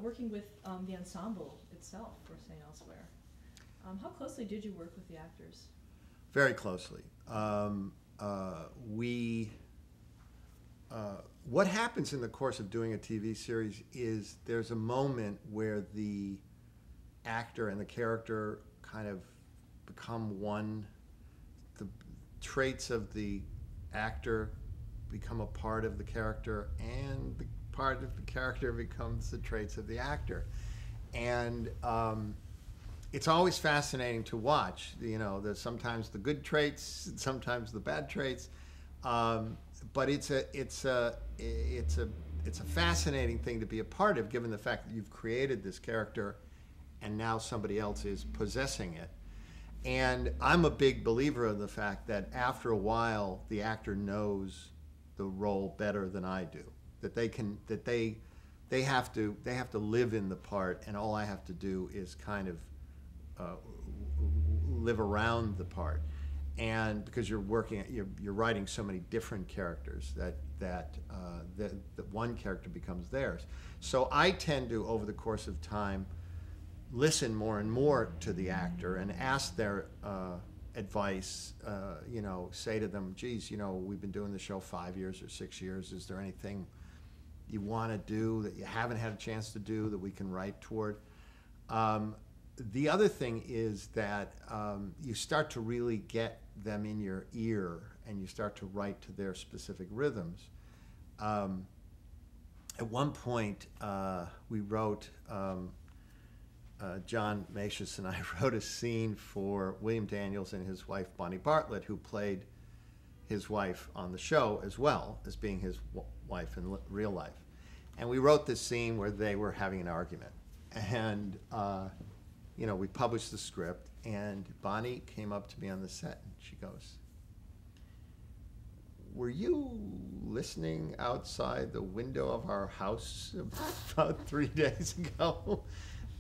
working with the ensemble itself for St. Elsewhere. How closely did you work with the actors? Very closely. What happens in the course of doing a TV series is there's a moment where the actor and the character kind of become one. The traits of the actor become a part of the character, and the part of the character becomes the traits of the actor. And it's always fascinating to watch. You know, there's sometimes the good traits, and sometimes the bad traits. But it's a fascinating thing to be a part of, given the fact that you've created this character, and now somebody else is possessing it. And I'm a big believer of the fact that after a while, the actor knows the role better than I do. That they have to live in the part, and all I have to do is kind of live around the part. And because you're writing so many different characters that one character becomes theirs. So I tend to, over the course of time, listen more and more to the actor and ask their advice. You know, say to them, "Geez, you know, we've been doing the show 5 years or 6 years. Is there anything you want to do that you haven't had a chance to do that we can write toward?" The other thing is that you start to really get them in your ear, and you start to write to their specific rhythms. At one point, we wrote, John Macias and I wrote a scene for William Daniels and his wife, Bonnie Bartlett, who played his wife on the show as well as being his wife in real life. And we wrote this scene where they were having an argument. And you know, we published the script, and Bonnie came up to me on the set, and she goes, "Were you listening outside the window of our house about 3 days ago?"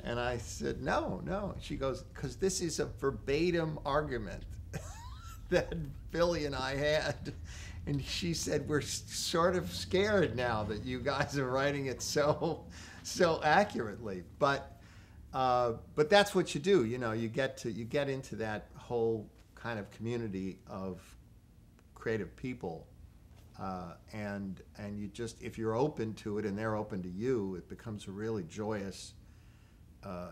And I said, no. She goes, "Because this is a verbatim argument that Billy and I had." And she said, "We're sort of scared now that you guys are writing it so accurately." But that's what you do. You know, you get into that whole kind of community of creative people, and you just, if you're open to it and they're open to you, it becomes a really joyous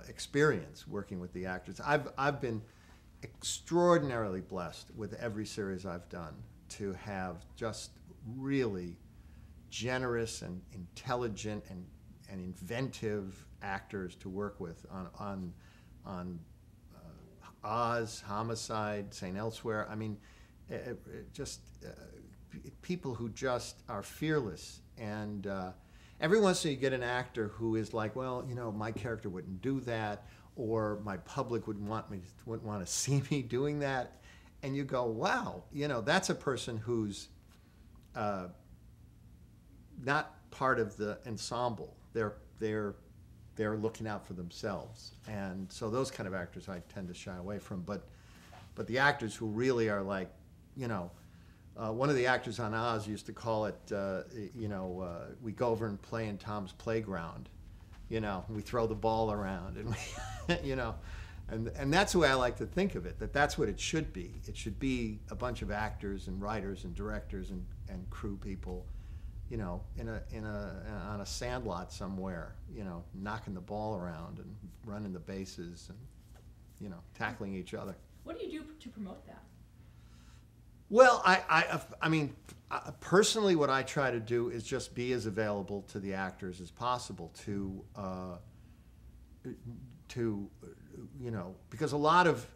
experience working with the actors. I've been extraordinarily blessed with every series I've done to have just really generous and intelligent and inventive actors to work with on Oz, Homicide, St. Elsewhere. I mean, people who just are fearless. And every once in a while you get an actor who is like, "Well, you know, my character wouldn't do that," or "My public wouldn't want to see me doing that." And you go, "Wow, you know, that's a person who's not part of the ensemble. They're looking out for themselves." And so those kind of actors I tend to shy away from. But the actors who really are like, you know, one of the actors on Oz used to call it, we go over and play in Tom's playground. You know, we throw the ball around, and we, you know, and that's the way I like to think of it. That's what it should be. It should be a bunch of actors and writers and directors and crew people, you know, on a sandlot somewhere, you know, knocking the ball around and running the bases and, you know, tackling each other. What do you do to promote that? Well, I mean, personally, what I try to do is just be as available to the actors as possible to you know, because a lot of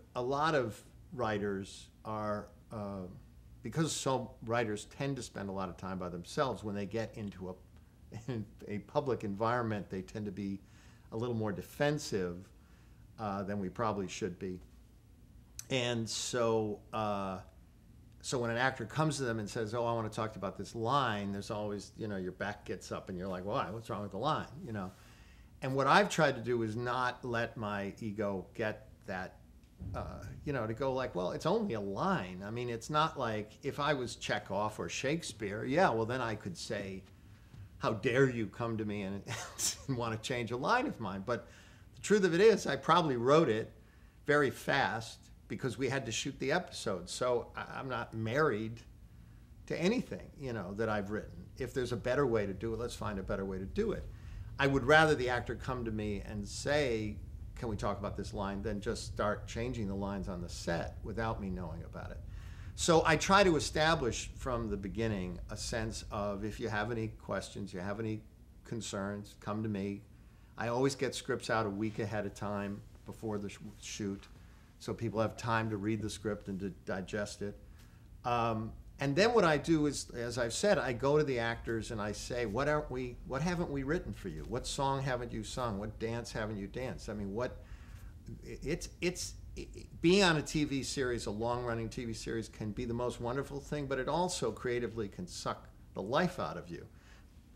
writers are. Because some writers tend to spend a lot of time by themselves, when they get into a public environment, they tend to be a little more defensive than we probably should be. And so when an actor comes to them and says, "Oh, I want to talk about this line," there's always, you know, your back gets up and you're like, "Why? What's wrong with the line?" You know. And what I've tried to do is not let my ego get that. You know, to go like, well, it's only a line. I mean, it's not like if I was Chekhov or Shakespeare, yeah, well, then I could say, how dare you come to me and want to change a line of mine? But the truth of it is, I probably wrote it very fast because we had to shoot the episode. So I'm not married to anything, that I've written. If there's a better way to do it, let's find a better way to do it. I would rather the actor come to me and say, can we talk about this line, than just start changing the lines on the set without me knowing about it. So I try to establish from the beginning a sense of, if you have any questions, you have any concerns, come to me. I always get scripts out a week ahead of time before the shoot, so people have time to read the script and to digest it. And then what I do is, as I've said, I go to the actors and I say, what haven't we written for you? What song haven't you sung? What dance haven't you danced? I mean, being on a TV series, a long-running TV series, can be the most wonderful thing, but it also creatively can suck the life out of you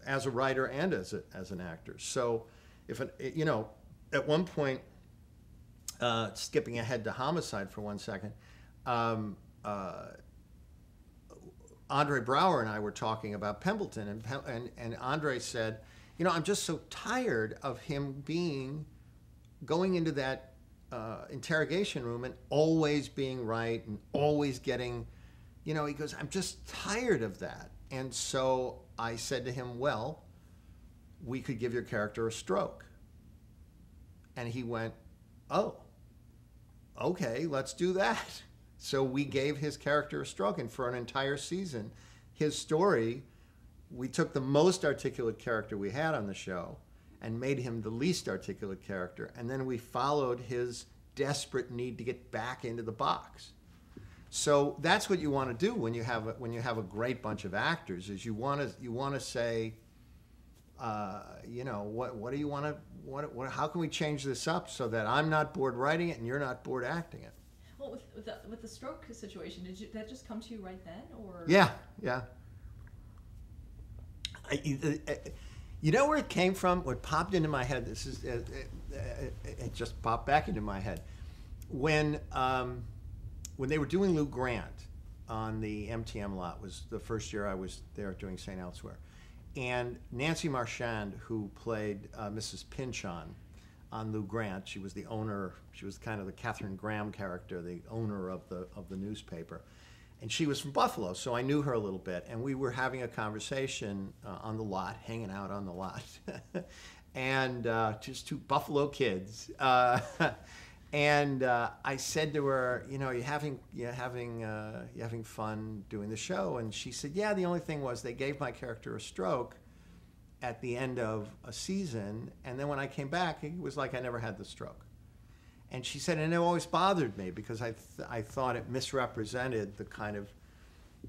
as a writer and as an actor. So, at one point, skipping ahead to Homicide for 1 second, Andre Brower and I were talking about Pembleton, and Andre said, I'm just so tired of him going into that interrogation room and always being right and always getting, he goes, I'm just tired of that. And so I said to him, well, we could give your character a stroke. And he went, oh, okay, let's do that. So we gave his character a stroke, and for an entire season, his story, we took the most articulate character we had on the show and made him the least articulate character, and then we followed his desperate need to get back into the box. So that's what you want to do when you have a great bunch of actors, is you want to say, what do you want to, how can we change this up so that I'm not bored writing it and you're not bored acting it? Well, with the stroke situation, did that just come to you right then, or? Yeah. You know where it came from? What popped into my head? It just popped back into my head when they were doing Lou Grant on the MTM lot. Was the first year I was there doing St. Elsewhere, and Nancy Marchand, who played Mrs. Pynchon on Lou Grant, she was the owner. She was kind of the Katharine Graham character, the owner of the newspaper, and she was from Buffalo, so I knew her a little bit. And we were having a conversation on the lot, hanging out on the lot, and just two Buffalo kids. And I said to her, you having fun doing the show? And she said, yeah. The only thing was they gave my character a stroke at the end of a season, and then when I came back, it was like I never had the stroke. And she said, and it always bothered me because I thought it misrepresented the kind of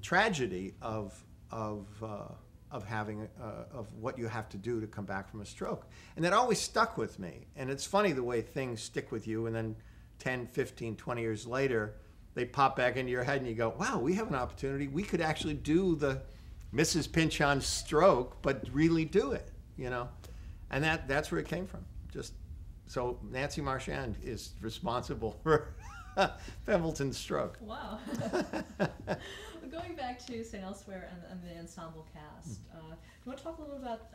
tragedy of having of what you have to do to come back from a stroke. And that always stuck with me. And it's funny the way things stick with you, and then 10, 15, 20 years later, they pop back into your head and you go, wow, we have an opportunity. We could actually do the Mrs. Pynchon's stroke, but really do it, And that's where it came from. So Nancy Marchand is responsible for Pembleton's stroke. Wow. Going back to St. Elsewhere and the ensemble cast, do you want to talk a little about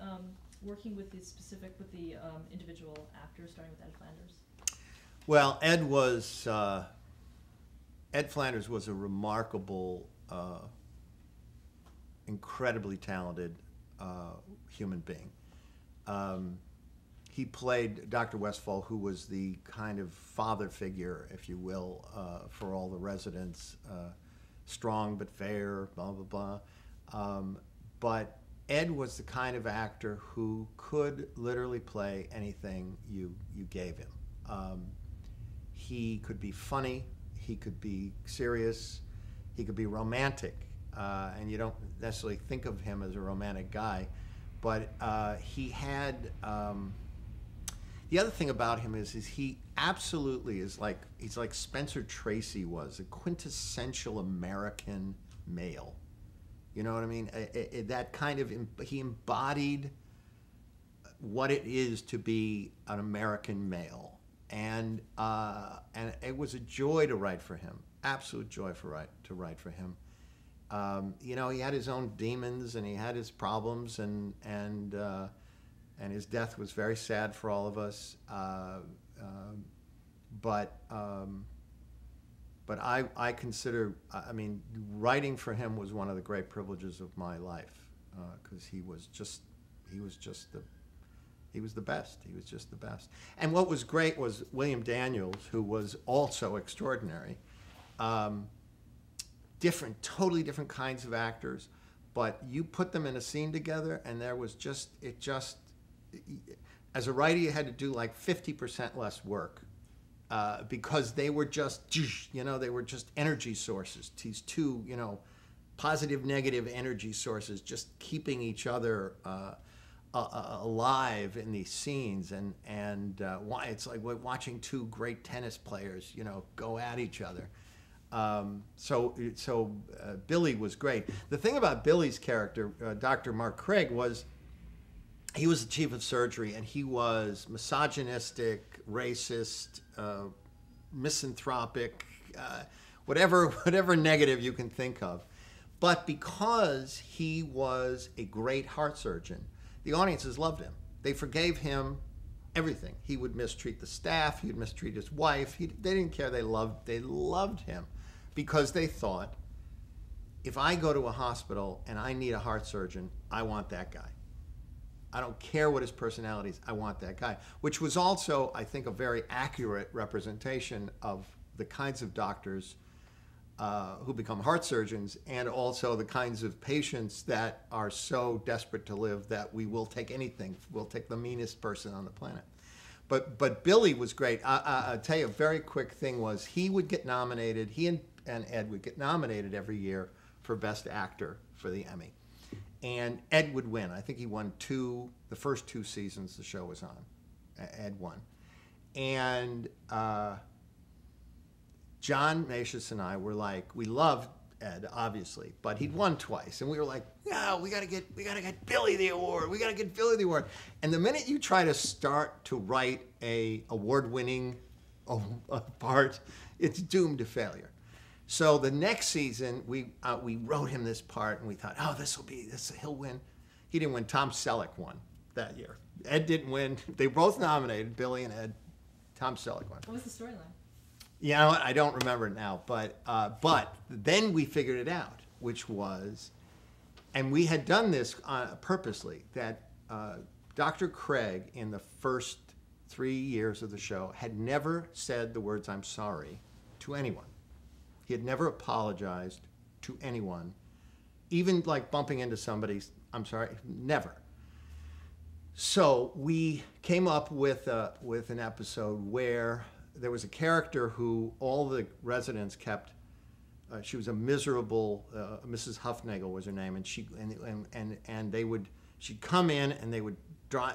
working with the individual actors, starting with Ed Flanders? Well, Ed Flanders was a remarkable, incredibly talented human being. He played Dr. Westfall, who was the kind of father figure, if you will, for all the residents. Strong but fair, blah, blah, blah. But Ed was the kind of actor who could literally play anything you gave him. He could be funny, he could be serious, he could be romantic. And you don't necessarily think of him as a romantic guy, but he had... the other thing about him is he absolutely he's like Spencer Tracy was, a quintessential American male. You know what I mean? That kind of, he embodied what it is to be an American male. And it was a joy to write for him, absolute joy to write for him. You know, he had his own demons and he had his problems, and his death was very sad for all of us. But I consider, I mean, writing for him was one of the great privileges of my life, because he was the best. He was just the best. And what was great was William Daniels, who was also extraordinary. Totally different kinds of actors, but you put them in a scene together, and there was as a writer, you had to do like 50% less work, because they were just, they were just energy sources. These two, positive, negative energy sources, just keeping each other alive in these scenes, and it's like watching two great tennis players, go at each other. So Billy was great. The thing about Billy's character, Dr. Mark Craig, was he was the chief of surgery, and he was misogynistic, racist, misanthropic, whatever negative you can think of. But because he was a great heart surgeon, the audiences loved him. They forgave him everything. He would mistreat the staff. He would mistreat his wife. They didn't care. They loved him, because they thought, if I go to a hospital and I need a heart surgeon, I want that guy. I don't care what his personality is. I want that guy, which was also, I think, a very accurate representation of the kinds of doctors who become heart surgeons, and also the kinds of patients that are so desperate to live that we will take anything. We'll take the meanest person on the planet. But Billy was great. I'll tell you a very quick thing was he would get nominated. He and Ed would get nominated every year for Best Actor for the Emmy. And Ed would win. I think he won the first 2 seasons the show was on. Ed won. And John Macias and I were like, we loved Ed, obviously, but he'd won twice. And we were like, no, we gotta get Billy the award. We gotta get Billy the award. And the minute you try to start to write a award-winning part, it's doomed to failure. So the next season, we wrote him this part, and we thought, oh, he'll win. He didn't win. Tom Selleck won that year. Ed didn't win. They both nominated, Billy and Ed. Tom Selleck won. What was the storyline? You know what? I don't remember it now, but then we figured it out, which was, and we had done this purposely, that Dr. Craig, in the first 3 years of the show, had never said the words "I'm sorry" to anyone. He had never apologized to anyone, even like bumping into somebody's "I'm sorry," never. So we came up with an episode where there was a character who all the residents kept. She was a miserable Mrs. Huffnagel was her name, and she'd come in and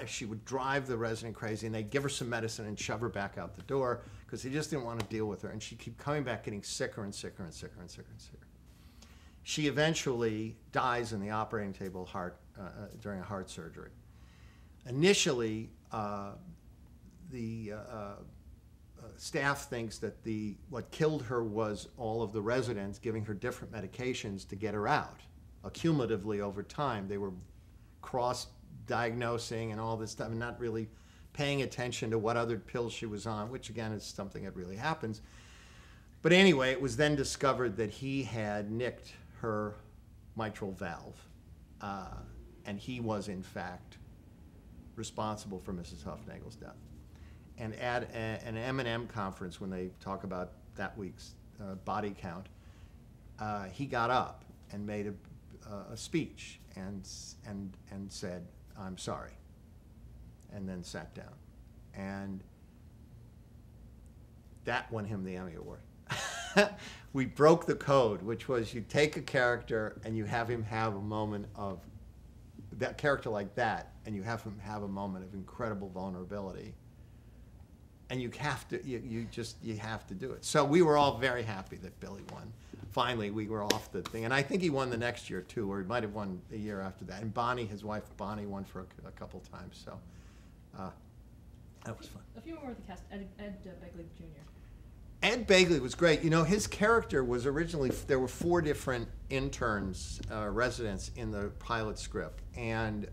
she would drive the resident crazy, and they'd give her some medicine and shove her back out the door because they just didn't want to deal with her, and she'd keep coming back, getting sicker and sicker and sicker and sicker and sicker. She eventually dies in the operating table during a heart surgery. Initially, the staff thinks that what killed her was all of the residents giving her different medications to get her out. Cumulatively over time, they were cross-diagnosing and all this stuff, and not really paying attention to what other pills she was on, which again is something that really happens. But anyway, it was then discovered that he had nicked her mitral valve, and he was in fact responsible for Mrs. Huffnagel's death. And at an M&M conference, when they talk about that week's body count, he got up and made a speech and said, "I'm sorry," and then sat down. And that won him the Emmy Award. We broke the code, which was you take a character and you have him have a moment of that character like that, and you have him have a moment of incredible vulnerability. And you have to do it. So we were all very happy that Billy won. Finally, we were off the thing, and I think he won the next year too, or he might have won a year after that. And Bonnie, his wife Bonnie, won for a couple times. So that was fun. A few more with the cast. Ed Begley Jr. Ed Begley was great. You know, his character was originally, there were 4 different interns, residents in the pilot script. And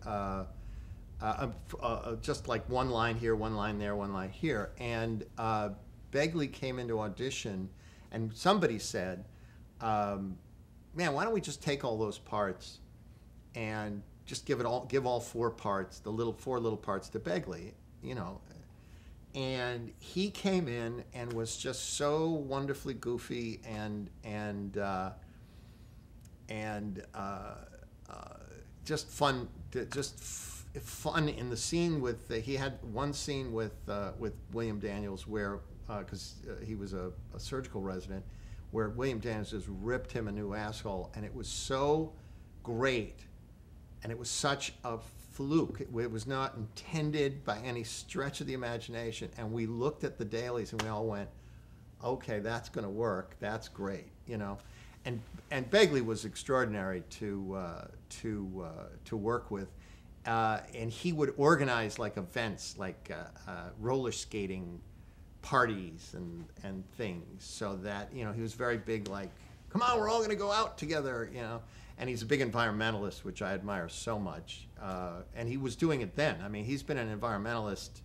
just like one line here, one line there, one line here. And Begley came into audition, and somebody said, man, why don't we just take all those parts and just give all 4 parts, the 4 little parts to Begley, you know. And he came in and was just so wonderfully goofy and just fun, fun in the scene with. He had one scene with William Daniels where, because he was a surgical resident, where William Daniels just ripped him a new asshole, and it was so great, and it was such a fluke. It was not intended by any stretch of the imagination, and we looked at the dailies and we all went, okay, that's going to work. That's great, you know. And Begley was extraordinary to work with, and he would organize like events, like roller skating parties and things, so that, you know, he was very big, like, come on, we're all going to go out together, you know. And he's a big environmentalist, which I admire so much. And he was doing it then. I mean, he's been an environmentalist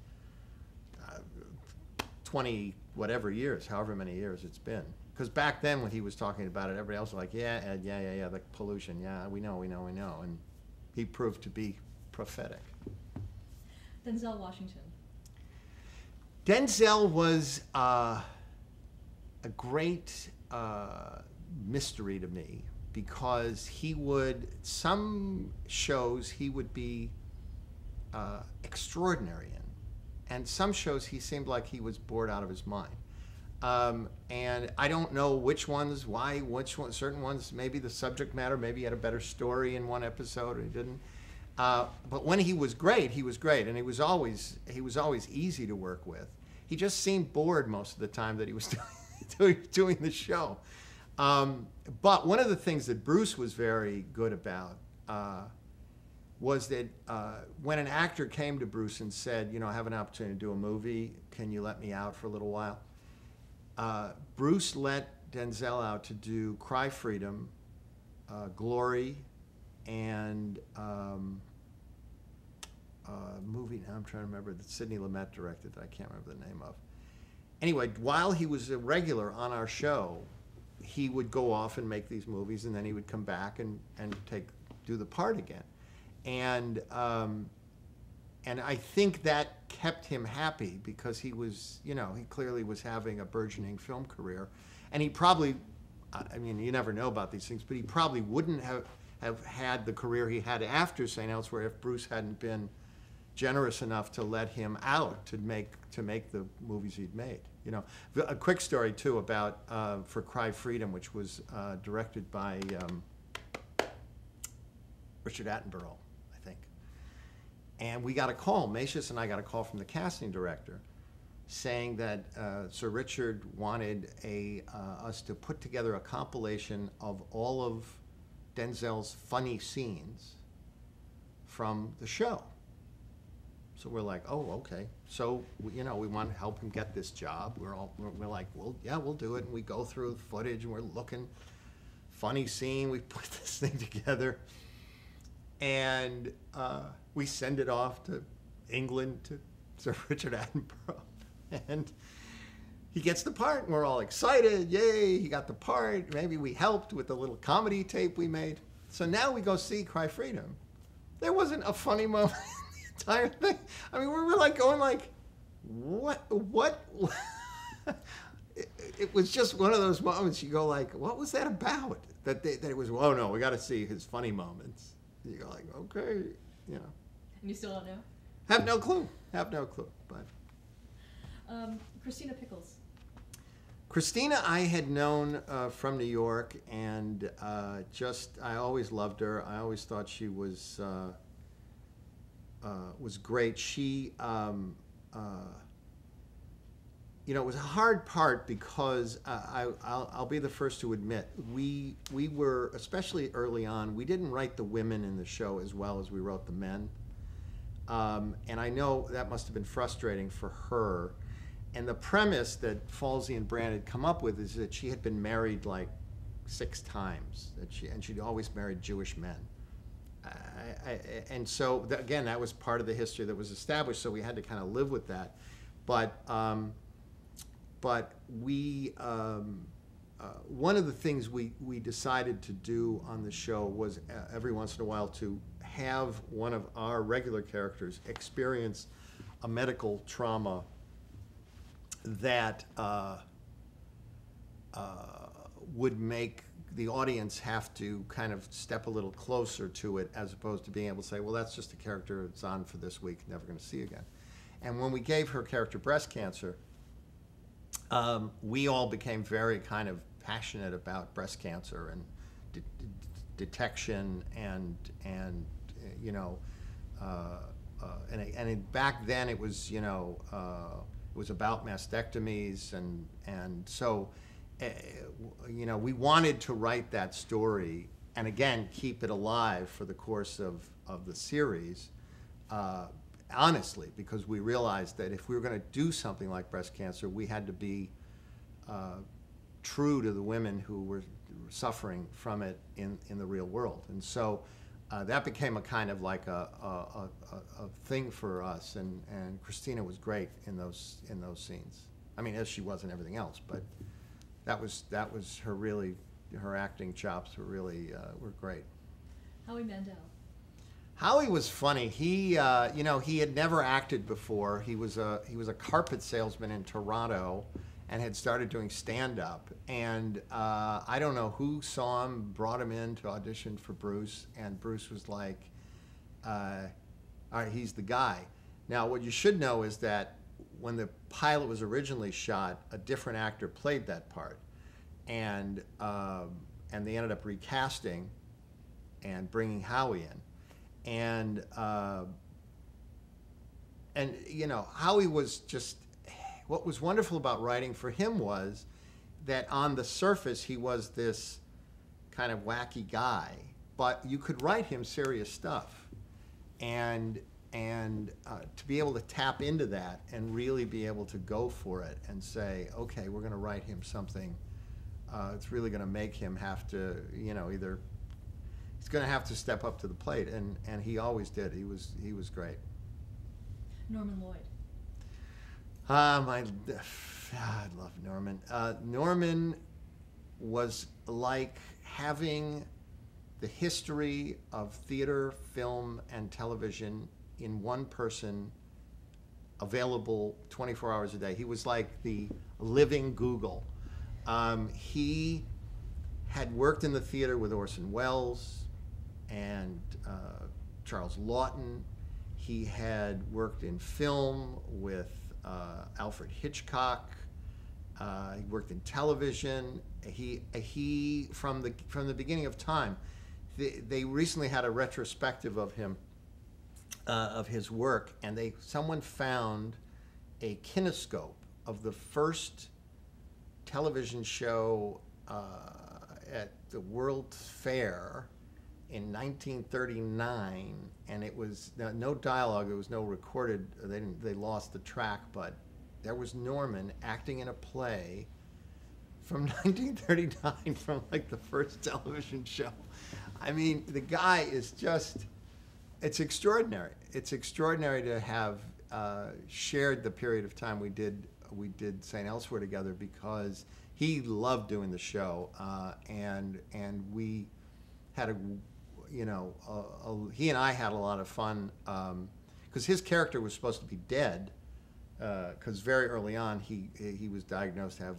20 whatever years, however many years it's been. Because back then when he was talking about it, everybody else was like, yeah, Ed, yeah, the pollution, yeah, we know. And he proved to be prophetic. Denzel Washington. Denzel was a great mystery to me, because he would, some shows he would be extraordinary in, and some shows he seemed like he was bored out of his mind. And I don't know which ones, why, certain ones, maybe the subject matter, maybe he had a better story in one episode or he didn't. But when he was great, and he was always easy to work with. He just seemed bored most of the time that he was doing the show. But one of the things that Bruce was very good about was that when an actor came to Bruce and said, you know, I have an opportunity to do a movie, can you let me out for a little while? Bruce let Denzel out to do Cry Freedom, Glory, and movie, now I'm trying to remember, that Sidney Lumet directed that I can't remember the name of. Anyway, while he was a regular on our show, he would go off and make these movies, and then he would come back and do the part again. And I think that kept him happy, because he was, you know, he clearly was having a burgeoning film career. And he probably, I mean, you never know about these things, but he probably wouldn't have had the career he had after St. Elsewhere if Bruce hadn't been generous enough to let him out to make the movies he'd made. You know, a quick story too about for Cry Freedom, which was directed by Richard Attenborough, I think. And we got a call, Macias and I got a call from the casting director saying that Sir Richard wanted us to put together a compilation of all of Denzel's funny scenes from the show. So we're like, oh, okay. So, you know, we want to help him get this job. We're like, well, yeah, we'll do it. And we go through the footage and we're looking, funny scene. We put this thing together, and we send it off to England to Sir Richard Attenborough, and he gets the part, and we're all excited. Yay, he got the part. Maybe we helped with the little comedy tape we made. So now we go see Cry Freedom. There wasn't a funny moment entire thing. I mean, we were like going like, what? It was just one of those moments you go like, what was that about? That it was, oh no, we got to see his funny moments. And you go like, okay, you know. And you still don't know? Have no clue, but. Christina Pickles. Christina I had known from New York, and I always loved her. I always thought she was great. She, you know, it was a hard part because I'll be the first to admit, we were, especially early on, we didn't write the women in the show as well as we wrote the men. And I know that must have been frustrating for her. And the premise that Falsey and Brand had come up with is that she had been married like 6 times, and she'd always married Jewish men. And so, again, that was part of the history that was established, so we had to kind of live with that. But we, one of the things we decided to do on the show was every once in a while to have one of our regular characters experience a medical trauma that would make the audience have to kind of step a little closer to it, as opposed to being able to say, well, that's just a character that's on for this week, never going to see again. And when we gave her character breast cancer, we all became very kind of passionate about breast cancer and detection and you know, and back then it was, you know, it was about mastectomies, and so, you know, we wanted to write that story and again keep it alive for the course of the series, honestly, because we realized that if we were going to do something like breast cancer, we had to be true to the women who were suffering from it in the real world. And so that became a kind of like a thing for us, and Christina was great in those scenes. I mean, as she was in everything else, but that was her really, her acting chops were really were great. Howie Mandel. Howie was funny. He, you know, he had never acted before. He was a carpet salesman in Toronto, and had started doing stand-up. And I don't know who saw him, brought him in to audition for Bruce, and Bruce was like, all right, he's the guy. Now, what you should know is that when the pilot was originally shot, a different actor played that part. And they ended up recasting and bringing Howie in. And you know, Howie was just, what was wonderful about writing for him was that on the surface he was this kind of wacky guy, but you could write him serious stuff, and to be able to tap into that and really be able to go for it and say, okay, we're going to write him something it's really going to make him have to, you know, either he's going to have to step up to the plate, and he always did. He was great. Norman Lloyd. I love Norman. Norman was like having the history of theater, film, and television in one person, available 24 hours a day. He was like the living Google. He had worked in the theater with Orson Welles and Charles Laughton. He had worked in film with Alfred Hitchcock. He worked in television. He from the beginning of time. They recently had a retrospective of him, of his work, and someone found a kinescope of the first television show at the World's Fair in 1939, and it was no dialogue. There was no recorded. They lost the track, but there was Norman acting in a play from 1939, from like the first television show. I mean, the guy is just, it's extraordinary. It's extraordinary to have shared the period of time we did St. Elsewhere together, because he loved doing the show, and we had he and I had a lot of fun, because his character was supposed to be dead, because very early on he was diagnosed to have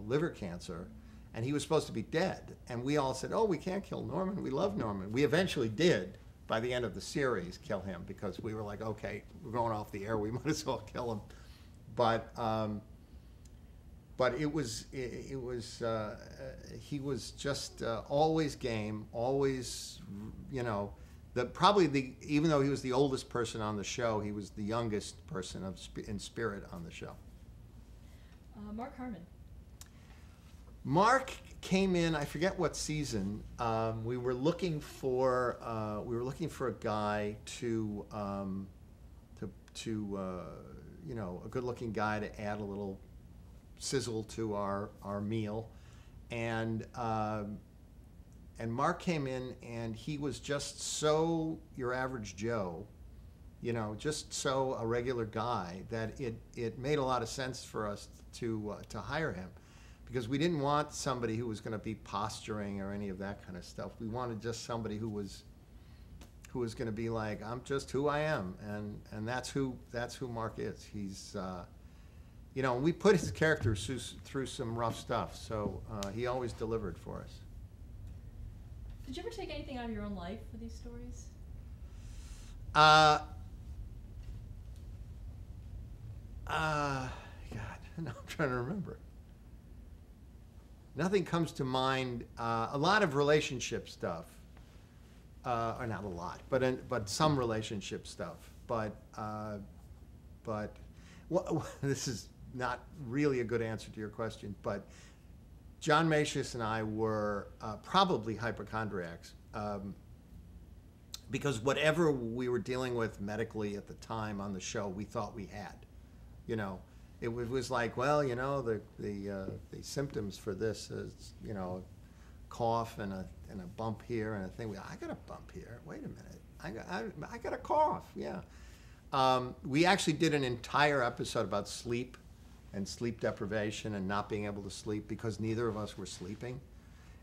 liver cancer, and he was supposed to be dead. And we all said, oh, we can't kill Norman. We love Norman. We eventually did, by the end of the series, kill him, because we were like, okay, we're going off the air. We might as well kill him. But it was he was just always game, always, you know, even though he was the oldest person on the show, he was the youngest person in spirit on the show. Mark Herman. Mark came in, I forget what season. We were looking for a guy to you know, a good-looking guy to add a little sizzle to our meal, and Mark came in, and he was just so your average Joe, you know, just so a regular guy, that it made a lot of sense for us to hire him, because we didn't want somebody who was going to be posturing or any of that kind of stuff. We wanted just somebody who was going to be like, I'm just who I am, and that's who Mark is. He's you know, we put his character through some rough stuff, so he always delivered for us. Did you ever take anything out of your own life for these stories? God, no, I'm trying to remember. Nothing comes to mind. A lot of relationship stuff, or not a lot, but some relationship stuff. But this is not really a good answer to your question. But John Macias and I were probably hypochondriacs, because whatever we were dealing with medically at the time on the show, we thought we had. You know, it was like, well, you know, the symptoms for this is, you know, cough and a bump here and a thing. I got a bump here. Wait a minute. I got a cough. Yeah. We actually did an entire episode about sleep and sleep deprivation and not being able to sleep because neither of us were sleeping.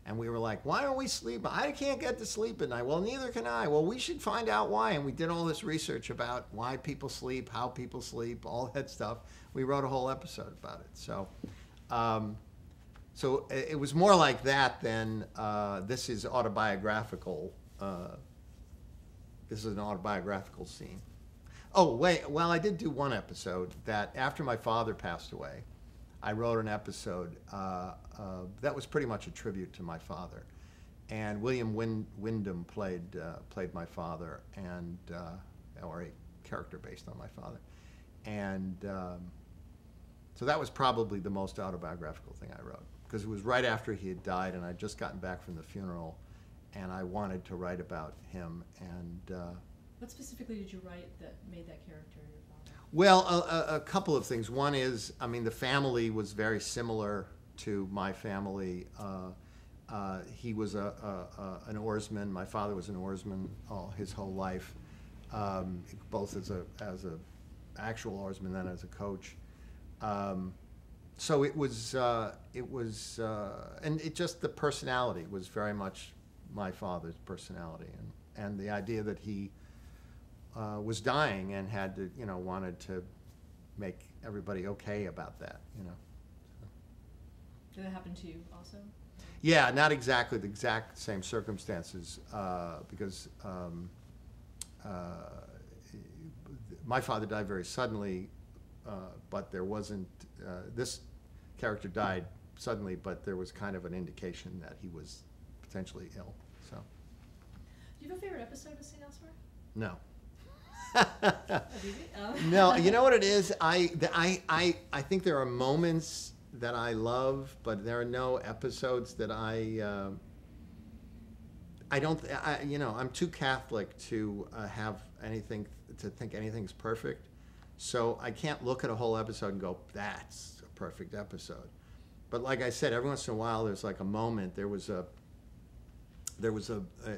And we were like, why don't we sleep? I can't get to sleep at night. Well, neither can I. Well, we should find out why. And we did all this research about why people sleep, how people sleep, all that stuff. We wrote a whole episode about it. So, so it was more like that than this is autobiographical. This is an autobiographical scene. Oh, wait, well, I did do one episode that after my father passed away, I wrote an episode that was pretty much a tribute to my father. And William Wyndham played my father, and or a character based on my father. And so that was probably the most autobiographical thing I wrote, because it was right after he had died, and I'd just gotten back from the funeral, and I wanted to write about him. And what specifically did you write that made that character your father? Well, a couple of things. One is, I mean, the family was very similar to my family. He was an oarsman. My father was an oarsman his whole life, both as a actual oarsman and as a coach. So it was, and it just, the personality was very much my father's personality, and the idea that he was dying and had to, you know, wanted to make everybody okay about that, you know. So. Did that happen to you also? Yeah, not exactly the exact same circumstances, because my father died very suddenly, but there wasn't, this character died suddenly, but there was kind of an indication that he was potentially ill, so. Do you have a favorite episode of St. Elsewhere? No. No, you know what it is? I think there are moments that I love, but there are no episodes that I don't, you know, I'm too Catholic to have anything, to think anything's perfect. So I can't look at a whole episode and go, that's a perfect episode. But like I said, every once in a while there's like a moment. There was a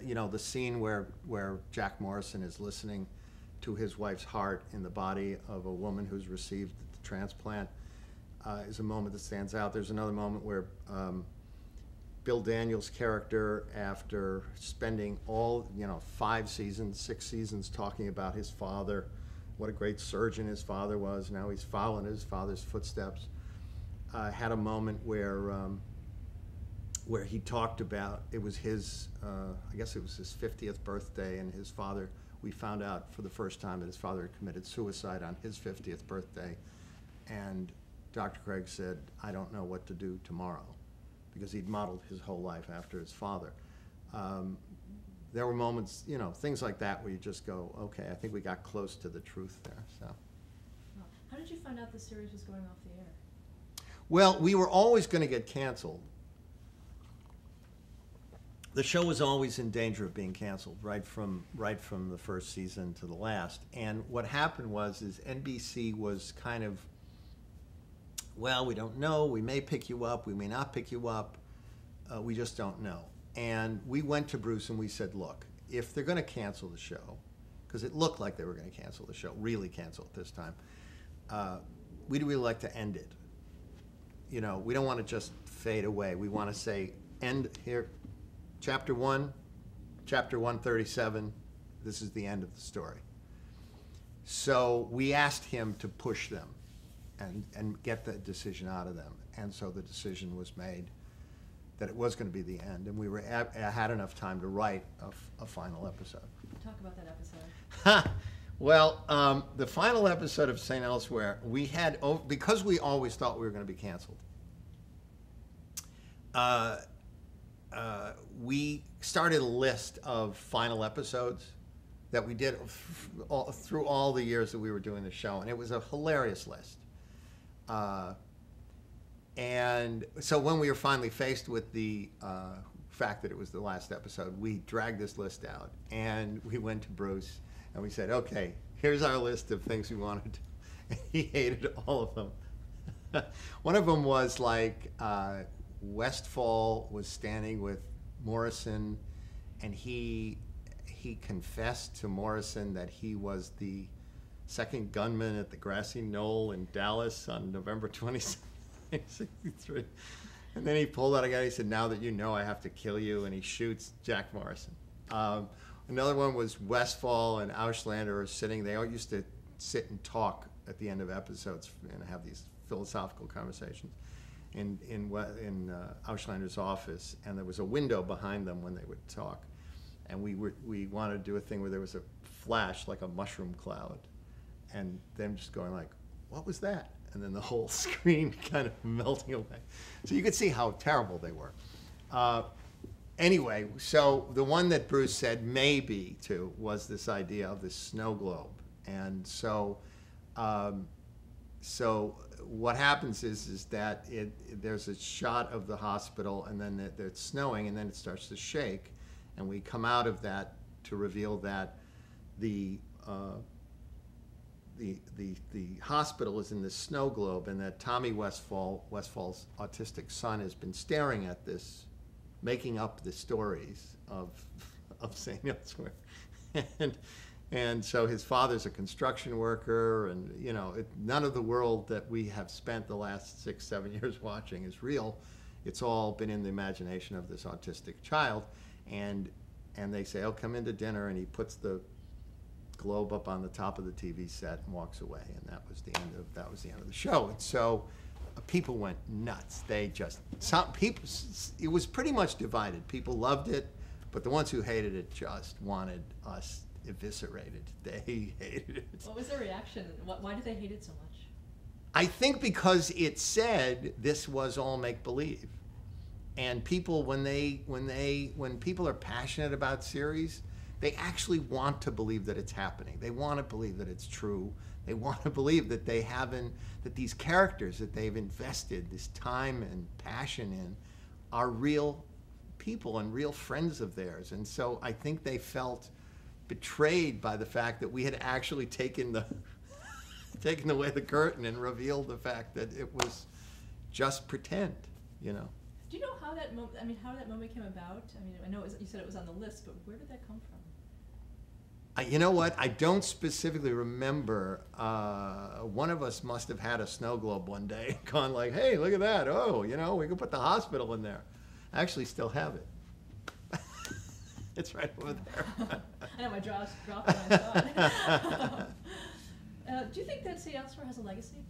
you know, the scene where Jack Morrison is listening to his wife's heart in the body of a woman who's received the transplant, is a moment that stands out. There's another moment where Bill Daniels' character, after spending all, you know, 5 seasons, 6 seasons talking about his father, what a great surgeon his father was, now he's following his father's footsteps, had a moment where he talked about, it was his, I guess it was his 50th birthday, and his father, we found out for the first time that his father had committed suicide on his 50th birthday. And Dr. Craig said, I don't know what to do tomorrow, because he'd modeled his whole life after his father. There were moments, you know, things like that where you just go, okay, I think we got close to the truth there, so. How did you find out the series was going off the air? Well, we were always going to get canceled. the show was always in danger of being canceled right from the first season to the last. And what happened is NBC was kind of, well, we don't know. We may pick you up. We may not pick you up. We just don't know. And we went to Bruce and we said, look, if they're going to cancel the show, because it looked like they were going to cancel the show, really cancel it this time, we'd really like to end it. You know, we don't want to just fade away. We want to say, end here, chapter 1, chapter 137, this is the end of the story. So we asked him to push them and get the decision out of them. And so the decision was made that it was going to be the end, and we had enough time to write a final episode. Talk about that episode. Well, the final episode of St. Elsewhere, we had, because we always thought we were going to be canceled, we started a list of final episodes that we did through all the years that we were doing the show, and it was a hilarious list. And so when we were finally faced with the fact that it was the last episode, we dragged this list out, and we went to Bruce, and we said, okay, here's our list of things we wanted to do. And he hated all of them. One of them was like Westfall was standing with Morrison, and he confessed to Morrison that he was the second gunman at the grassy knoll in Dallas on November 27th. 1963. And then he pulled out a guy. He said, now that you know, I have to kill you. And he shoots Jack Morrison. Another one was Westfall and Auslander are sitting. They all used to sit and talk at the end of episodes and have these philosophical conversations in Auslander's office. And there was a window behind them when they would talk. And we wanted to do a thing where there was a flash, like a mushroom cloud, and them just going like, what was that? And then the whole screen kind of melting away. So you could see how terrible they were. Anyway, so the one that Bruce said maybe to was this idea of this snow globe. And so so what happens is that there's a shot of the hospital, and then it's snowing, and then it starts to shake. And we come out of that to reveal that the hospital is in this snow globe, and that Tommy Westfall's autistic son, has been staring at this, making up the stories of St. Elsewhere. And so his father's a construction worker, and you know, none of the world that we have spent the last 6-7 years watching is real. It's all been in the imagination of this autistic child. And they say, oh, come into dinner, and he puts the globe up on the top of the TV set and walks away, and that was the end of the show. And so people went nuts. It was pretty much divided. People loved it, but the ones who hated it just wanted us eviscerated. They hated it. What was their reaction? Why did they hate it so much? I think because it said this was all make-believe. And people, when people are passionate about series, they actually want to believe that it's happening. They want to believe that it's true. They want to believe that that these characters that they've invested this time and passion in are real people and real friends of theirs. And so I think they felt betrayed by the fact that we had actually taken away the curtain and revealed the fact that it was just pretend, you know. Do you know how that moment came about? I mean, I know you said it was on the list, but where did that come from? You know what? I don't specifically remember. One of us must have had a snow globe one day and gone like, hey, look at that. Oh, you know, we can put the hospital in there. I actually still have it. It's right over there. I know, my jaw dropped when I saw it. Do you think that St. Elsewhere has a legacy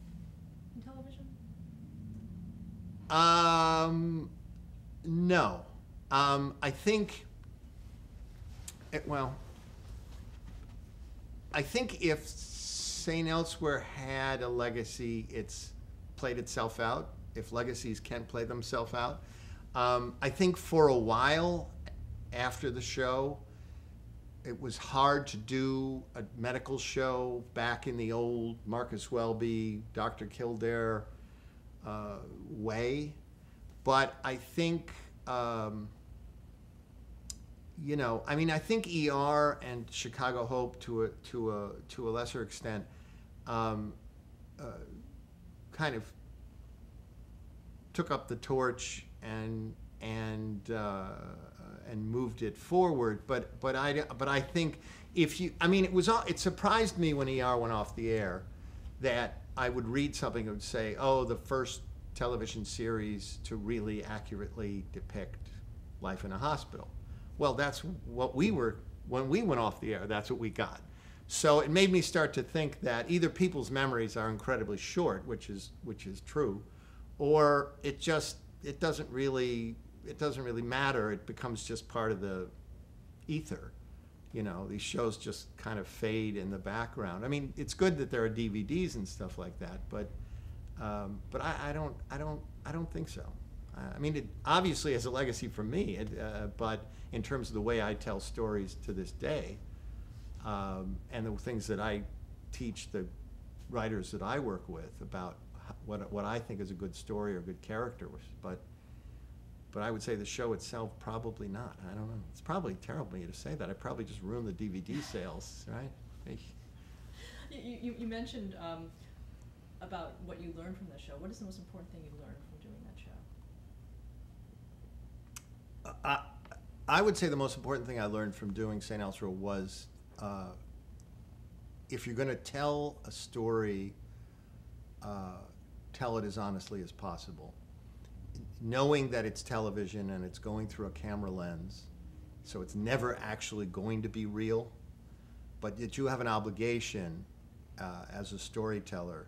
in television? No. I think, I think if St. Elsewhere had a legacy, it's played itself out, if legacies can play themselves out. I think for a while after the show, it was hard to do a medical show back in the old Marcus Welby, Dr. Kildare way. But I think you know, I mean, I think ER and Chicago Hope to a lesser extent kind of took up the torch and moved it forward. But I think if you, I mean, it surprised me when ER went off the air that I would read something that would say, oh, the first television series to really accurately depict life in a hospital. Well, that's what we were, when we went off the air, that's what we got. So it made me start to think that either people's memories are incredibly short, which is true, or it doesn't really matter. It becomes just part of the ether. You know, these shows just kind of fade in the background. I mean, it's good that there are DVDs and stuff like that, but I don't think so. I mean, it obviously has a legacy for me, but in terms of the way I tell stories to this day, and the things that I teach the writers that I work with about what I think is a good story or good character, but I would say the show itself, probably not. I don't know. It's probably terrible of me to say that. I probably just ruined the DVD sales, right? You mentioned about what you learned from the show. What is the most important thing you learned from doing that show? I would say the most important thing I learned from doing St. Elsewhere was if you're going to tell a story, tell it as honestly as possible. Knowing that it's television and it's going through a camera lens, so it's never actually going to be real, but that you have an obligation as a storyteller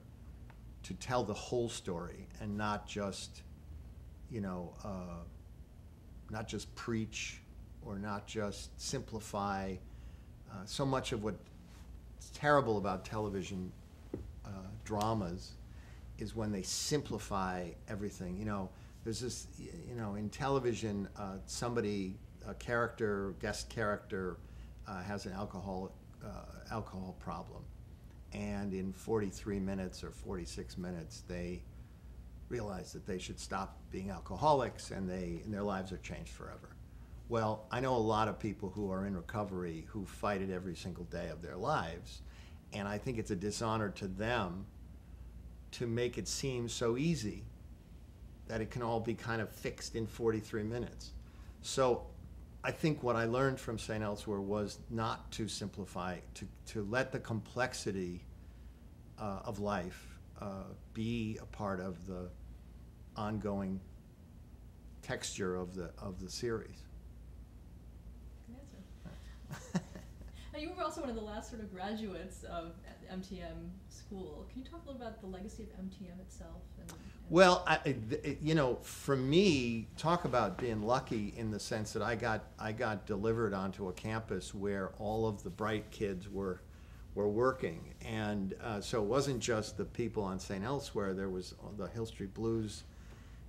to tell the whole story and not just, you know, not just preach or not just simplify. So much of what's terrible about television dramas is when they simplify everything. You know, there's this, you know, in television, guest character, has an alcohol problem, and in 43 minutes or 46 minutes, they realize that they should stop being alcoholics, and their lives are changed forever. Well, I know a lot of people who are in recovery who fight it every single day of their lives, and I think it's a dishonor to them to make it seem so easy that it can all be kind of fixed in 43 minutes. So I think what I learned from St. Elsewhere was not to simplify, to let the complexity of life be a part of the ongoing texture of the series. Good answer. Now, you were also one of the last sort of graduates of MTM school. Can you talk a little about the legacy of MTM itself? Well, you know, for me, talk about being lucky in the sense that I got delivered onto a campus where all of the bright kids were working, and so it wasn't just the people on St. Elsewhere. There was the Hill Street Blues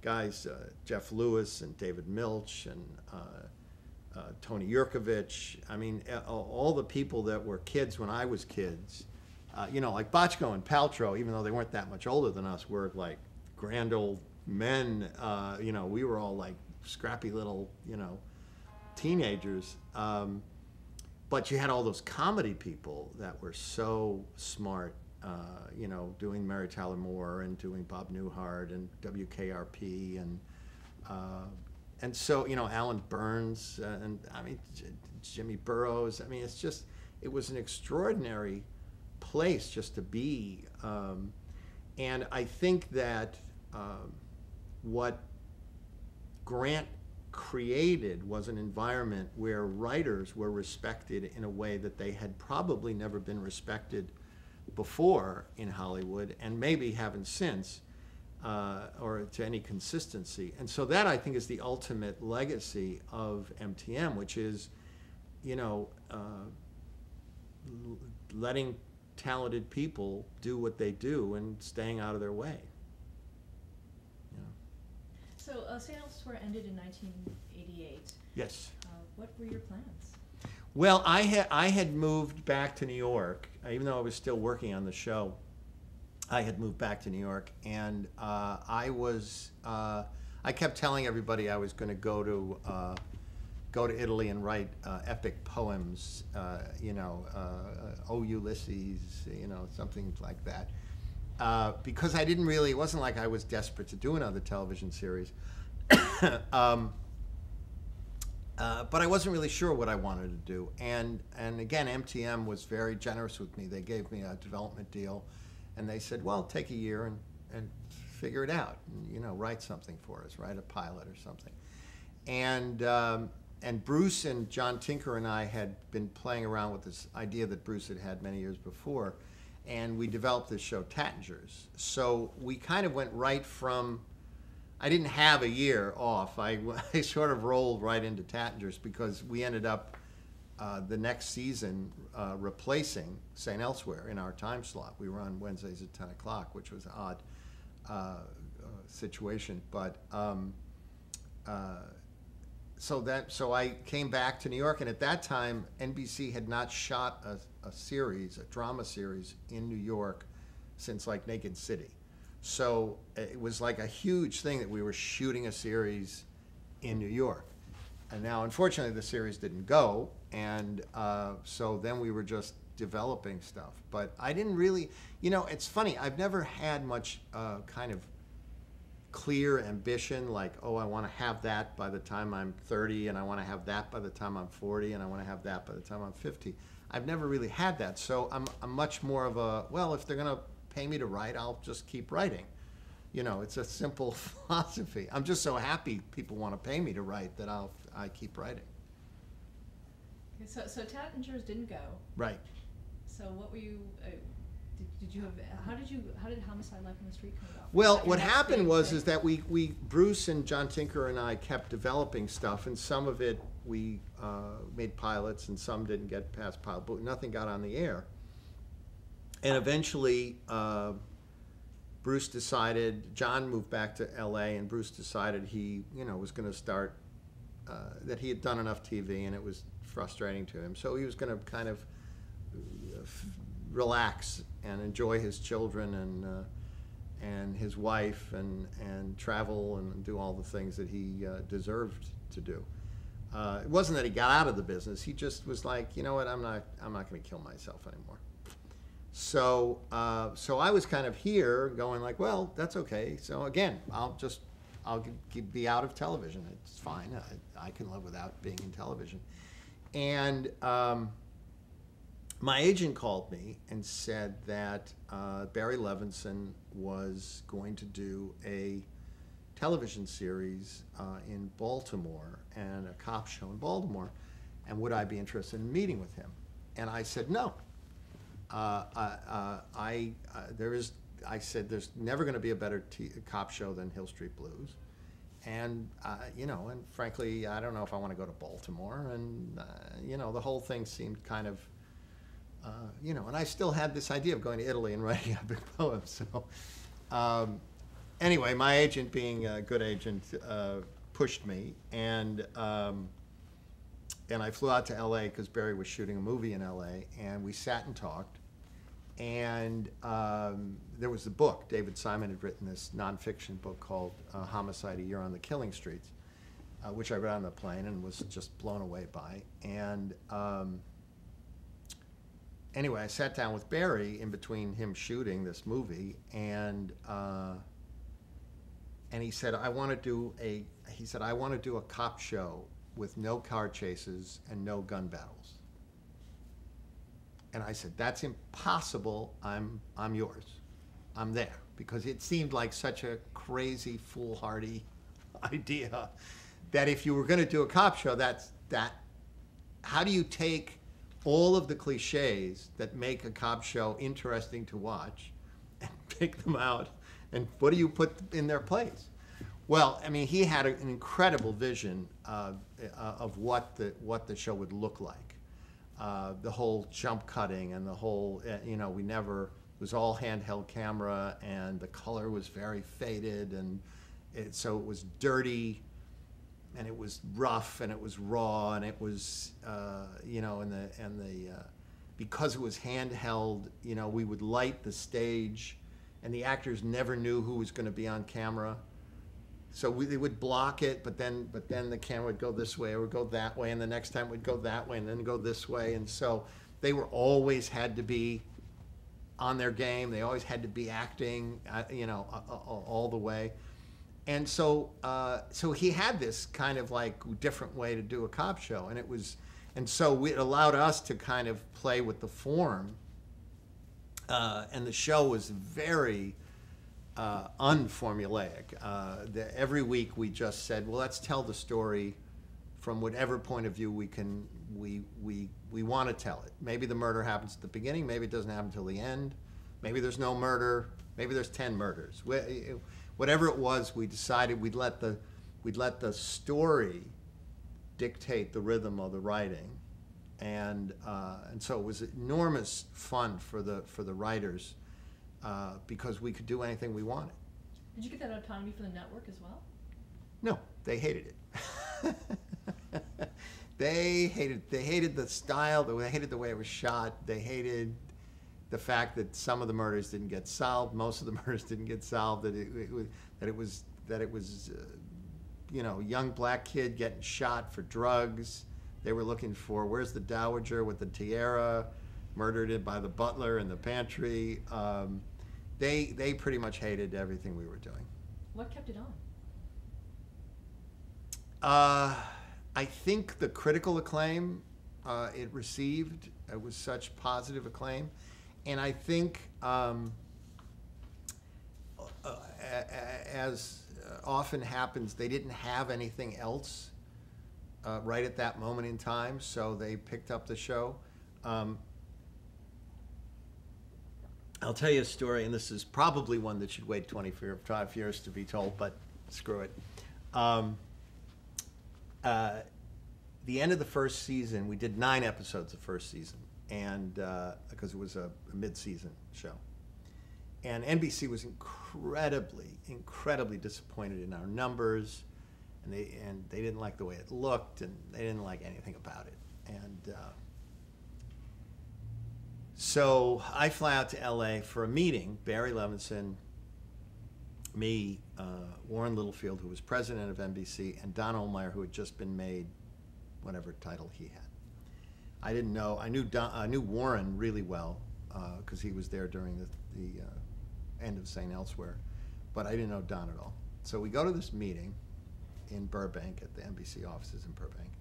guys, Jeff Lewis and David Milch and Tony Yurkovich. I mean, all the people that were kids when I was kids. You know, like Bochco and Paltrow, even though they weren't that much older than us, were like grand old men. You know, we were all like scrappy little, you know, teenagers. But you had all those comedy people that were so smart, you know, doing Mary Tyler Moore and doing Bob Newhart and WKRP and so, you know, Alan Burns and I mean Jimmy Burrows. I mean, it was an extraordinary place just to be, and I think that what Grant created was an environment where writers were respected in a way that they had probably never been respected before in Hollywood, and maybe haven't since, or to any consistency. And so that, I think, is the ultimate legacy of MTM, which is, you know, letting talented people do what they do and staying out of their way. So St. Elsewhere ended in 1988. Yes. What were your plans? Well, I had moved back to New York, even though I was still working on the show. I had moved back to New York, and I kept telling everybody I was going to go go to Italy and write epic poems, you know, O Ulysses, you know, something like that. Because I didn't really, it wasn't like I was desperate to do another television series. But I wasn't really sure what I wanted to do. And again, MTM was very generous with me. They gave me a development deal, and they said, well, take a year and figure it out. And, you know, write something for us, write a pilot or something. And Bruce and John Tinker and I had been playing around with this idea that Bruce had had many years before, and we developed this show, Tattingers. So we kind of went right from, I didn't have a year off. I sort of rolled right into Tattingers because we ended up the next season replacing St. Elsewhere in our time slot. We were on Wednesdays at 10 o'clock, which was an odd situation. But so I came back to New York, and at that time, NBC had not shot a series, a drama series in New York since like Naked City. So it was like a huge thing that we were shooting a series in New York. And now, unfortunately, the series didn't go, and so then we were just developing stuff. But I didn't really, you know, it's funny, I've never had much kind of clear ambition, like, oh, I want to have that by the time I'm 30, and I want to have that by the time I'm 40, and I want to have that by the time I'm 50. I've never really had that, so I'm much more of a, well, if they're going to pay me to write, I'll just keep writing. You know, it's a simple philosophy. I'm just so happy people want to pay me to write that I keep writing. Okay, so Tattingers didn't go. Right. So what were you? Did you have? How did Homicide: Life on the Street come about? Well, what happened was that we Bruce and John Tinker and I kept developing stuff, and some of it we made pilots, and some didn't get past pilot, but nothing got on the air. And eventually, Bruce decided, John moved back to LA, and Bruce decided he, you know, was going to start, that he had done enough TV and it was frustrating to him. So he was going to kind of relax and enjoy his children and his wife and travel and do all the things that he deserved to do. It wasn't that he got out of the business. He just was like, you know what, I'm not going to kill myself anymore. So I was kind of here going like, well, that's okay. So again, I'll be out of television. It's fine. I can live without being in television. And my agent called me and said that Barry Levinson was going to do a television series in Baltimore and a cop show in Baltimore, and would I be interested in meeting with him? And I said no. I said there's never going to be a better cop show than Hill Street Blues, and you know, and frankly, I don't know if I want to go to Baltimore, and you know, the whole thing seemed kind of, you know, and I still had this idea of going to Italy and writing a big poem. So anyway, my agent, being a good agent, pushed me, and I flew out to LA because Barry was shooting a movie in LA, and we sat and talked. And there was the book. David Simon had written this nonfiction book called Homicide: A Year on the Killing Streets, which I read on the plane and was just blown away by. And anyway, I sat down with Barry in between him shooting this movie, and he said, I want to do a cop show with no car chases and no gun battles. And I said, that's impossible. I'm yours. I'm there. Because it seemed like such a crazy, foolhardy idea that if you were going to do a cop show, how do you take all of the cliches that make a cop show interesting to watch and pick them out, and what do you put in their place? Well, I mean, he had an incredible vision of what the show would look like. The whole jump cutting and the whole, you know, it was all handheld camera, and the color was very faded, and so it was dirty, and it was rough, and it was raw, and it was, you know, because it was handheld, you know, we would light the stage, and the actors never knew who was going to be on camera. So they would block it, but then the camera would go this way or would go that way, and the next time it would go that way and then go this way. And so they were always had to be on their game. They always had to be acting, all the way. And so he had this kind of like different way to do a cop show, and so it allowed us to kind of play with the form. And the show was very unformulaic. Every week we just said, well, let's tell the story from whatever point of view we want to tell it. Maybe the murder happens at the beginning, maybe it doesn't happen until the end, maybe there's no murder, maybe there's 10 murders. Whatever it was, we decided we'd let the story dictate the rhythm of the writing, and so it was enormous fun for the writers. Because we could do anything we wanted. Did you get that autonomy from the network as well? No, they hated it. They hated the style. They hated the way it was shot. They hated the fact that some of the murders didn't get solved. Most of the murders didn't get solved. That it was young black kid getting shot for drugs. They were looking for where's the dowager with the tiara, murdered by the butler in the pantry. They pretty much hated everything we were doing. What kept it on? I think the critical acclaim it received, it was such positive acclaim, and I think as often happens, they didn't have anything else right at that moment in time, so they picked up the show. I'll tell you a story, and this is probably one that should wait 25 years to be told, but screw it. The end of the first season, we did 9 episodes the first season, and because it was a mid-season show. And NBC was incredibly disappointed in our numbers, and they didn't like the way it looked, and they didn't like anything about it. And so I fly out to LA for a meeting. Barry Levinson, me, Warren Littlefield, who was president of NBC, and Don Ohlmeyer, who had just been made whatever title he had. I didn't know. I knew Warren really well because he was there during the end of St. Elsewhere, but I didn't know Don at all. So we go to this meeting in Burbank at the NBC offices in Burbank,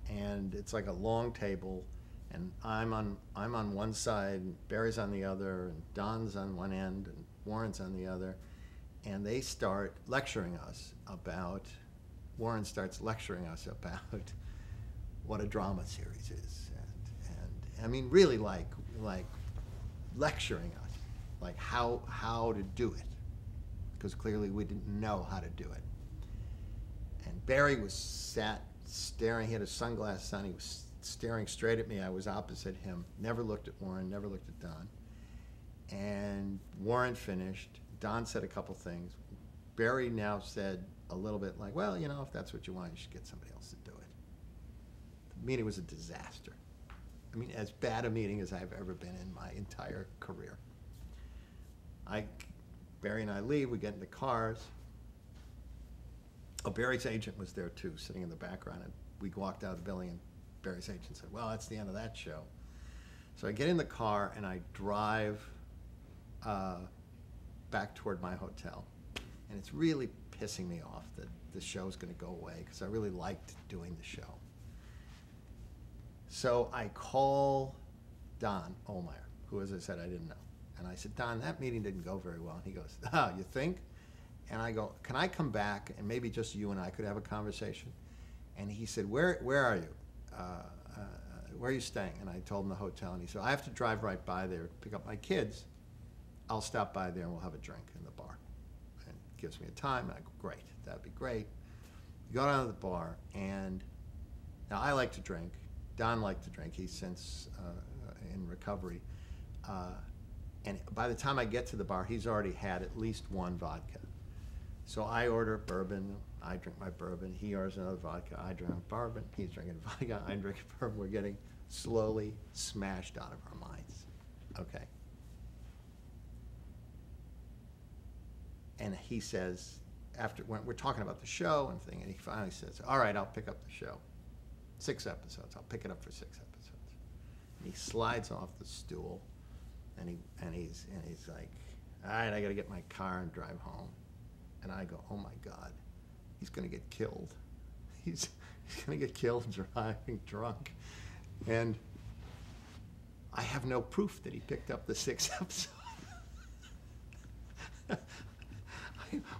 and it's like a long table. And I'm on one side, and Barry's on the other, and Don's on one end, and Warren's on the other, and they start lecturing us about. Warren starts lecturing us about what a drama series is, and I mean really like lecturing us, like how to do it, because clearly we didn't know how to do it. And Barry was sat staring. He had his sunglasses on. He was staring straight at me. I was opposite him. Never looked at Warren, never looked at Don. And Warren finished. Don said a couple things. Barry now said a little bit like, well, if that's what you want, you should get somebody else to do it. The meeting was a disaster. I mean, as bad a meeting as I've ever been in my entire career. Barry and I leave, we get in the cars. Oh, Barry's agent was there too, sitting in the background. And we walked out of the building, and Barry's agent said, well, that's the end of that show. So I get in the car and I drive back toward my hotel. And it's really pissing me off that the show's going to go away because I really liked doing the show. So I call Don Ohlmeyer, who, as I said, I didn't know. And I said, Don, that meeting didn't go very well. And he goes, you think? And I go, can I come back and maybe just you and I could have a conversation? And he said, where are you? Where are you staying? And I told him the hotel. And he said, I have to drive right by there to pick up my kids. I'll stop by there and we'll have a drink in the bar. And he gives me a time. And I go, great, that'd be great. We go down to the bar. And now I like to drink. Don liked to drink. He's since in recovery. And by the time I get to the bar, he's already had at least one vodka. So I order bourbon. I drink my bourbon. He orders another vodka. I drink bourbon. He's drinking vodka. I'm drinking bourbon. We're getting slowly smashed out of our minds. Okay. And he says, after when we're talking about the show and thing, and he finally says, "All right, I'll pick up the show. 6 episodes. I'll pick it up for 6 episodes." And he slides off the stool, and he's like, "All right, I got to get my car and drive home." And I go, "Oh my God, he's going to get killed. He's going to get killed driving drunk." And I have no proof that he picked up the 6 episodes.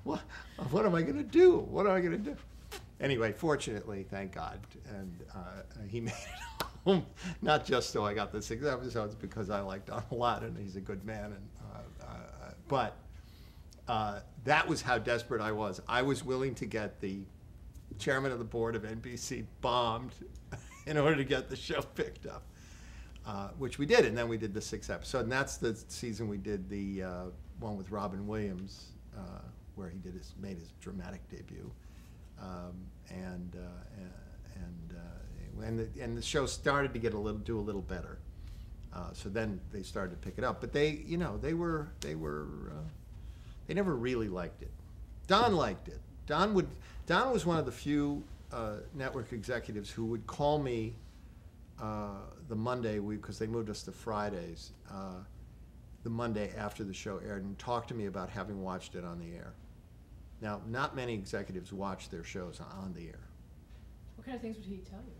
What am I going to do? What am I going to do? Anyway, fortunately, thank God, and he made it home. Not just so I got the 6 episodes, because I like Don a lot, and he's a good man. But that was how desperate I was. I was willing to get the chairman of the board of NBC bombed in order to get the show picked up, which we did. And then we did the 6th episode, and that's the season we did the one with Robin Williams, where he made his dramatic debut, and the show started to do a little better. So then they started to pick it up, but they never really liked it. Don liked it. Don was one of the few network executives who would call me the Monday because they moved us to Fridays, the Monday after the show aired, and talk to me about having watched it on the air. Now, not many executives watch their shows on the air. What kind of things would he tell you?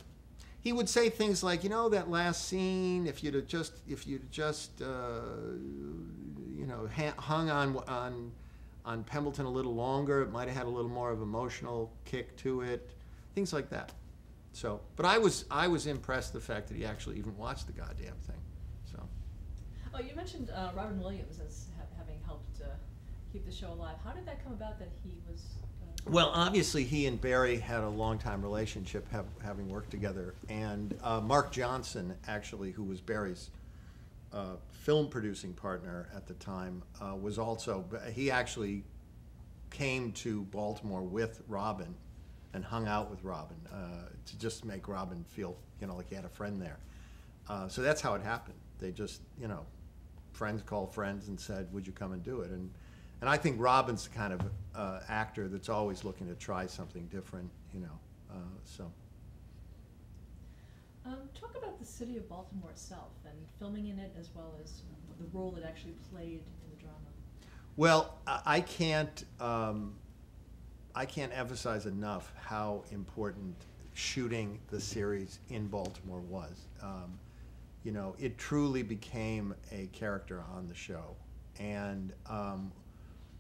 He would say things like, that last scene, if you'd just hung on Pembleton a little longer, it might have had a little more of emotional kick to it, things like that. So, but I was impressed the fact that he actually even watched the goddamn thing. So. Oh, you mentioned Robin Williams as having helped keep the show alive. How did that come about that he was? Well, obviously he and Barry had a long-time relationship, having worked together, and Mark Johnson, actually, who was Barry's film producing partner at the time, was also. He actually came to Baltimore with Robin and hung out with Robin to just make Robin feel, like he had a friend there. So that's how it happened. They just, friends called friends and said, "Would you come and do it?" And I think Robin's the kind of actor that's always looking to try something different, so. Talk about the city of Baltimore itself and filming in it, as well as the role it actually played in the drama. Well, I can't emphasize enough how important shooting the series in Baltimore was. It truly became a character on the show, and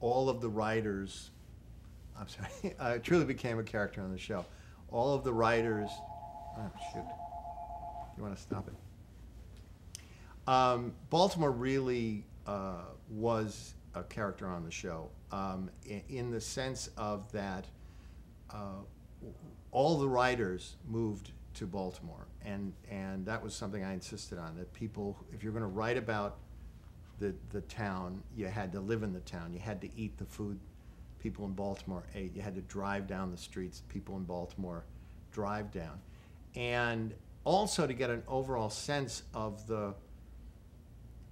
all of the writers, it truly became a character on the show. All of the writers, oh shoot, you want to stop it? Baltimore really was a character on the show, in the sense of that all the writers moved to Baltimore, and that was something I insisted on, that people, if you're going to write about the town, you had to live in the town, you had to eat the food people in Baltimore ate, you had to drive down the streets people in Baltimore drive down, and also to get an overall sense of the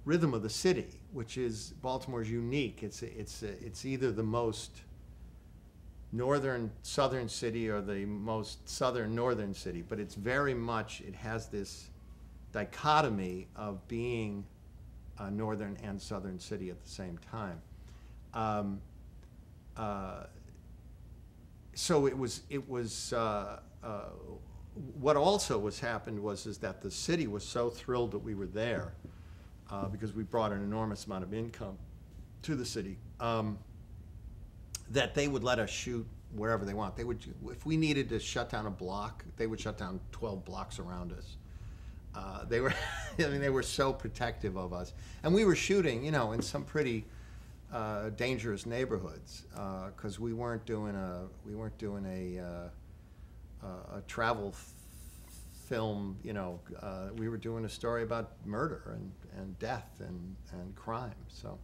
rhythm of the city, which is Baltimore's unique. It's either the most northern southern city or the most southern northern city, but it's very much, it has this dichotomy of being a northern and southern city at the same time. So it was what also happened is that the city was so thrilled that we were there, because we brought an enormous amount of income to the city, that they would let us shoot wherever they want. They would, if we needed to shut down a block, they would shut down 12 blocks around us. They were, they were so protective of us, and we were shooting, in some pretty dangerous neighborhoods, because we weren't doing a travel film. We were doing a story about murder and death and crime. So.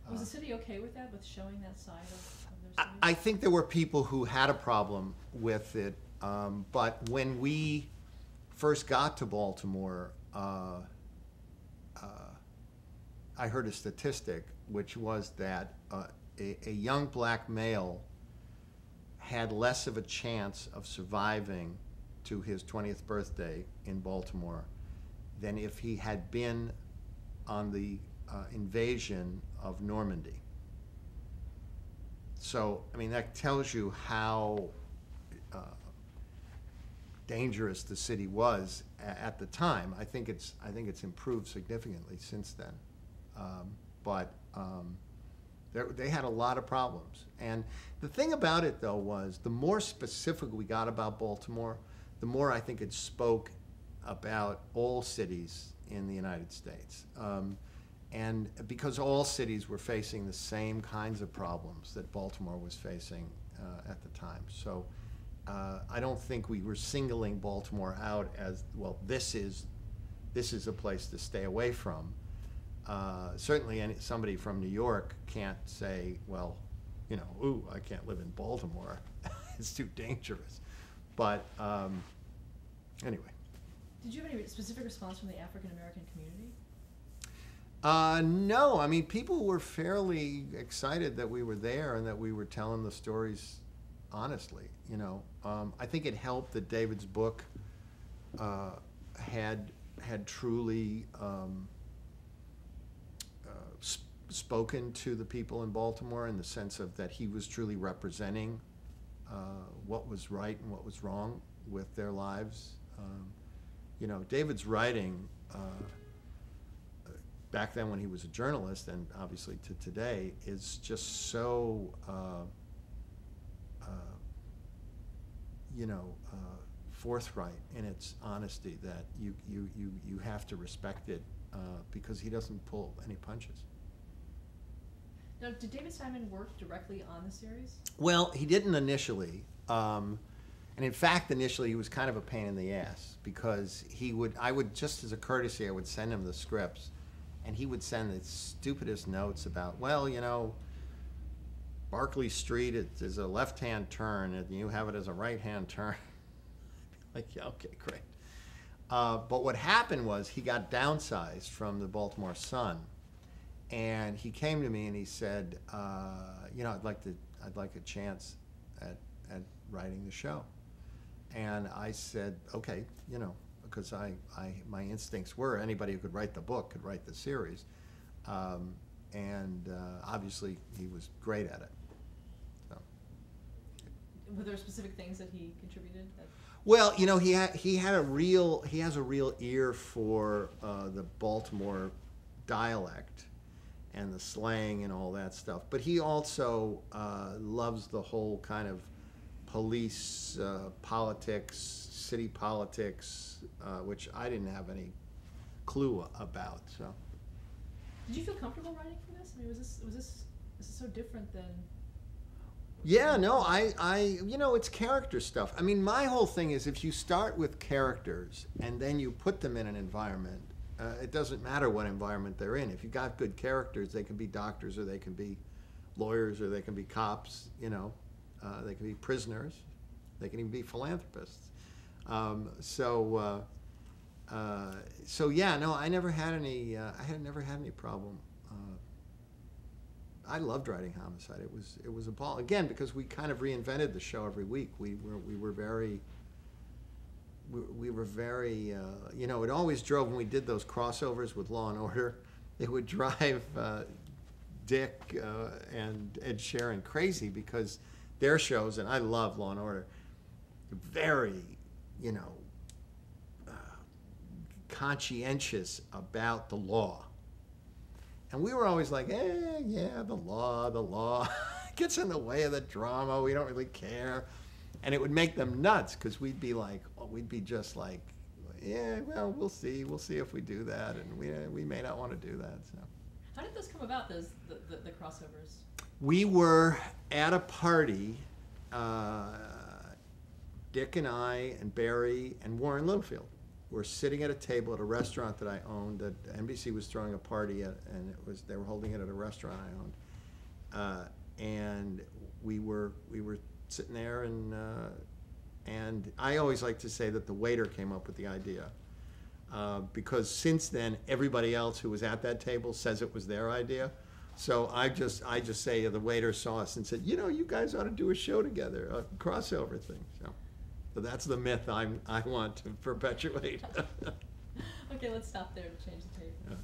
Was the city okay with that, with showing that side of their city? I think there were people who had a problem with it, but when we first got to Baltimore, I heard a statistic, which was that a young black male had less of a chance of surviving to his 20th birthday in Baltimore than if he had been on the invasion of Normandy. So, I mean, that tells you how dangerous the city was at the time. I think it's improved significantly since then, but they had a lot of problems. And the thing about it, though, was the more specific we got about Baltimore, the more I think it spoke about all cities in the United States. And because all cities were facing the same kinds of problems that Baltimore was facing at the time. So I don't think we were singling Baltimore out as, well, this is a place to stay away from. Certainly somebody from New York can't say, well, you know, ooh, I can't live in Baltimore. It's too dangerous. But anyway. Did you have any specific response from the African-American community? No, I mean, people were fairly excited that we were there and that we were telling the stories honestly, you know. I think it helped that David's book had truly spoken to the people in Baltimore in the sense of that he was truly representing what was right and what was wrong with their lives. You know, David's writing back then when he was a journalist, and obviously to today, is just so forthright in its honesty that you have to respect it because he doesn't pull any punches. Now, did David Simon work directly on the series? Well, he didn't initially. And in fact, initially he was kind of a pain in the ass because I would, just as a courtesy, I would send him the scripts and he would send the stupidest notes about, well, you know, Barclay Street is a left-hand turn and you have it as a right-hand turn. Like, yeah, okay, great. But what happened was he got downsized from the Baltimore Sun, and he came to me and he said, you know, I'd like a chance at writing the show. And I said, okay, you know, because my instincts were anybody who could write the book could write the series. And obviously he was great at it. So. Were there specific things that he contributed? Well, you know, he has a real ear for the Baltimore dialect and the slang and all that stuff. But he also loves the whole kind of police politics, city politics, which I didn't have any clue about. So. Did you feel comfortable writing for this? I mean, was this so different than? Yeah, no, I you know, it's character stuff. I mean, my whole thing is if you start with characters and then you put them in an environment, it doesn't matter what environment they're in. If you've got good characters, they can be doctors or they can be lawyers or they can be cops, you know. They can be prisoners. They can even be philanthropists. So yeah, no, I never had any. I had never had any problem. I loved writing Homicide. It was a ball again because we kind of reinvented the show every week. We were very. You know, it always drove when we did those crossovers with Law and Order. It would drive Dick and Ed Sheeran crazy because their shows, and I love Law and Order, very, you know, conscientious about the law. And we were always like, yeah, the law gets in the way of the drama. We don't really care. And it would make them nuts because we'd be just like, yeah, well, we'll see if we do that, and we may not want to do that. So. How did those come about? The crossovers. We were at a party, Dick and I and Barry and Warren Littlefield were sitting at a table at a restaurant that I owned that NBC was throwing a party at, and they were holding it at a restaurant I owned. And we were sitting there, and I always like to say that the waiter came up with the idea. Because since then, everybody else who was at that table says it was their idea. So I just say the waiter saw us and said, you guys ought to do a show together, a crossover thing. So that's the myth I want to perpetuate. Okay, let's stop there to change the tape. Yeah.